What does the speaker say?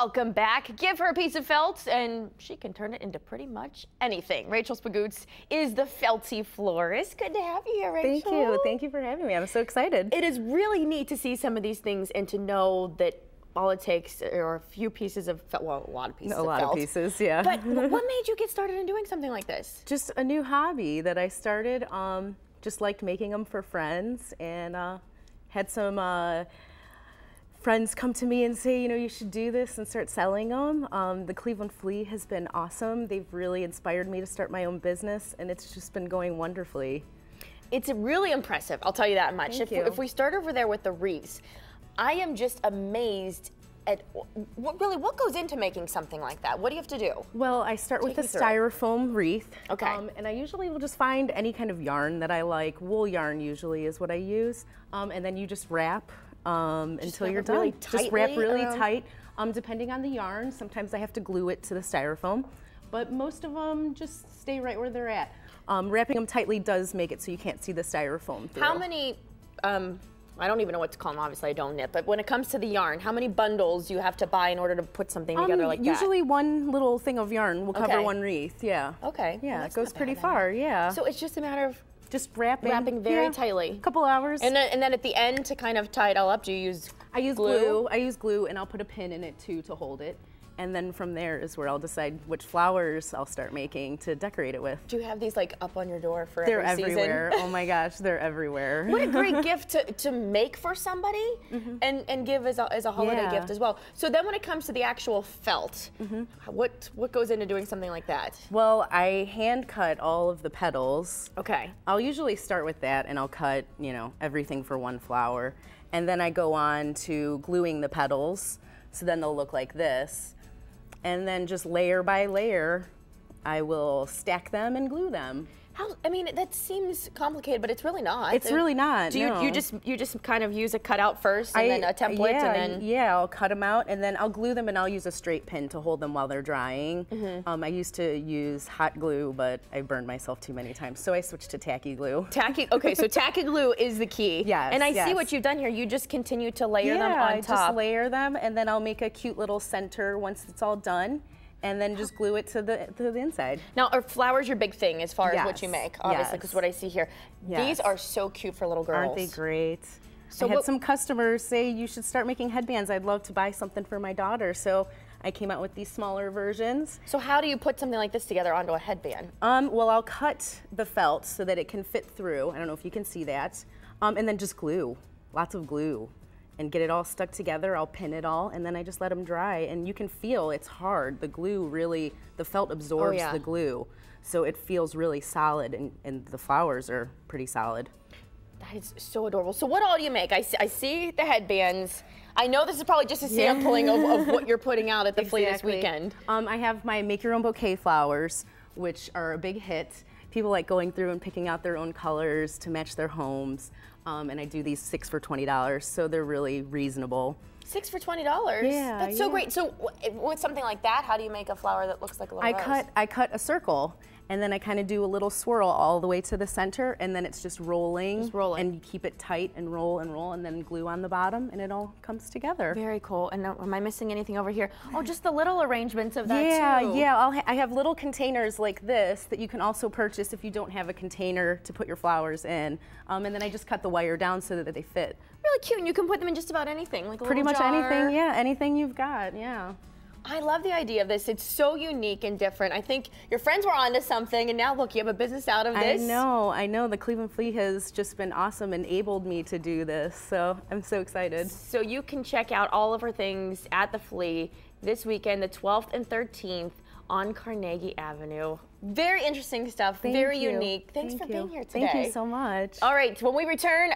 Welcome back. Give her a piece of felt and she can turn it into pretty much anything. Rachel Spagoots is the Felty Florist. Good to have you here, Rachel. Thank you. Thank you for having me. I'm so excited. It is really neat to see some of these things and to know that all it takes are a few pieces of felt, well, a lot of pieces of felt. A lot of pieces, yeah. But what made you get started in doing something like this? Just a new hobby that I started. Just liked making them for friends, and had some friends come to me and say, you know, you should do this and start selling them. The Cleveland Flea has been awesome. They've really inspired me to start my own business, and it's just been going wonderfully. It's really impressive, I'll tell you that much. Thank you. If we start over there with the wreaths, I am just amazed at what goes into making something like that. What do you have to do? Well, I start with a styrofoam wreath. Okay. And I usually will just find any kind of yarn that I like. Wool yarn usually is what I use. And then you just wrap until you're done. Really just wrap really tight. Depending on the yarn, sometimes I have to glue it to the styrofoam, but most of them just stay right where they're at. Wrapping them tightly does make it so you can't see the styrofoam through. How many, I don't even know what to call them, obviously I don't knit, but when it comes to the yarn, how many bundles do you have to buy in order to put something together like that? Usually one little thing of yarn will cover one wreath, yeah. Okay. Yeah, well, it goes pretty far, yeah. So it's just a matter of just wrapping very tightly. A couple hours. And then at the end, to kind of tie it all up, do you use glue? I use glue, and I'll put a pin in it too to hold it. And then from there is where I'll decide which flowers I'll start making to decorate it with. Do you have these like up on your door for every season? They're everywhere. Oh my gosh, they're everywhere. What a great gift to make for somebody and give as a holiday gift as well. So then when it comes to the actual felt, what goes into doing something like that? Well, I hand cut all of the petals. Okay. I'll usually start with that, and I'll cut, you know, everything for one flower. And then I go on to gluing the petals, so then they'll look like this. And then just layer by layer, I will stack them and glue them. I mean, that seems complicated, but it's really not. It's really not. You just kind of use a cutout first, and then a template, and then I'll cut them out, and then I'll glue them, and I'll use a straight pin to hold them while they're drying. I used to use hot glue, but I burned myself too many times, so I switched to tacky glue. Okay, so tacky glue is the key. Yes. And I see what you've done here. You just continue to layer them on top. I just layer them, and then I'll make a cute little center once it's all done. And then just glue it to the inside. Now, are flowers your big thing as far as what you make? Obviously, because what I see here. These are so cute for little girls. Aren't they great? So I had some customers say you should start making headbands. I'd love to buy something for my daughter. So I came out with these smaller versions. So how do you put something like this together onto a headband? Well, I'll cut the felt so that it can fit through. I don't know if you can see that. And then just glue, lots of glue. And get it all stuck together. I'll pin it all, and then I just let them dry. And you can feel it's hard. The glue really, the felt absorbs the glue. So it feels really solid, and the flowers are pretty solid. That is so adorable. So what all do you make? I see the headbands. I know this is probably just a sampling of what you're putting out at the flea this weekend. I have my make your own bouquet flowers, which are a big hit. People like going through and picking out their own colors to match their homes. And I do these 6 for $20, so they're really reasonable. 6 for $20? Yeah. That's so great. So with something like that, how do you make a flower that looks like a little rose? I cut a circle, and then I kind of do a little swirl all the way to the center, and then it's just rolling. Just rolling. And you keep it tight and roll, and then glue on the bottom, and it all comes together. Very cool. And am I missing anything over here? Oh, just the little arrangements of that too. Yeah, I have little containers like this that you can also purchase if you don't have a container to put your flowers in. And then I just cut the wire down so that they fit. Really cute, and you can put them in just about anything, like a pretty much jar. Anything, yeah, anything you've got, yeah. I love the idea of this. It's so unique and different. I think your friends were onto something, and now look, you have a business out of this. I know. The Cleveland Flea has just been awesome and enabled me to do this, so I'm so excited. So you can check out all of her things at the Flea this weekend, the 12th and 13th on Carnegie Avenue. Very interesting stuff, very unique. Thanks for being here today. Thank you so much. All right, when we return,